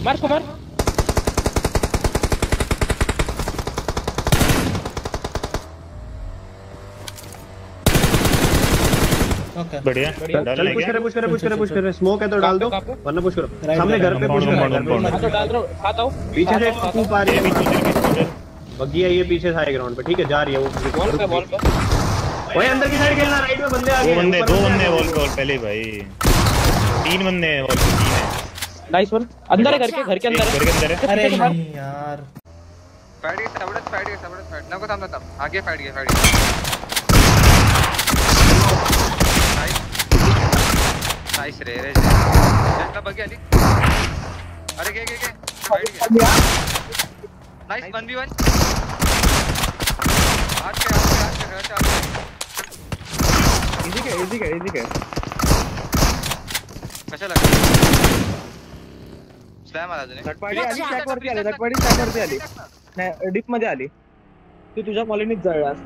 मार को मार। ओके बढ़िया। चल पुश करे स्मोक है तो डाल दो वरना पुश करो सामने घर पे पुश करो। हां तो डाल रहा हूं, खाता हूं पीछे से खूब आ रही है बग्गी है ये पीछे से ग्राउंड पे ठीक है जा रही है वो वॉल पे ओए अंदर की साइड खेलना राइट में बंदे आ गए दो बंदे वॉल पे पहले भाई 3 बंदे हैं वॉल पे 3 है। नाइस वन अंदर है घर के अंदर है। अरे नहीं यार फाइट गया ना को सामने तब आगे फाइट गया नाइस रे जैसा बग्गी अली अरे के फाइट गया नाइस 1v1 आज के इजी के कशा लगा स्लॅम आला तुझे झटपटी आली स्टॅक वरती आली नाही डिप मध्ये आली तू तुझ्या मॉलीनीच जळलास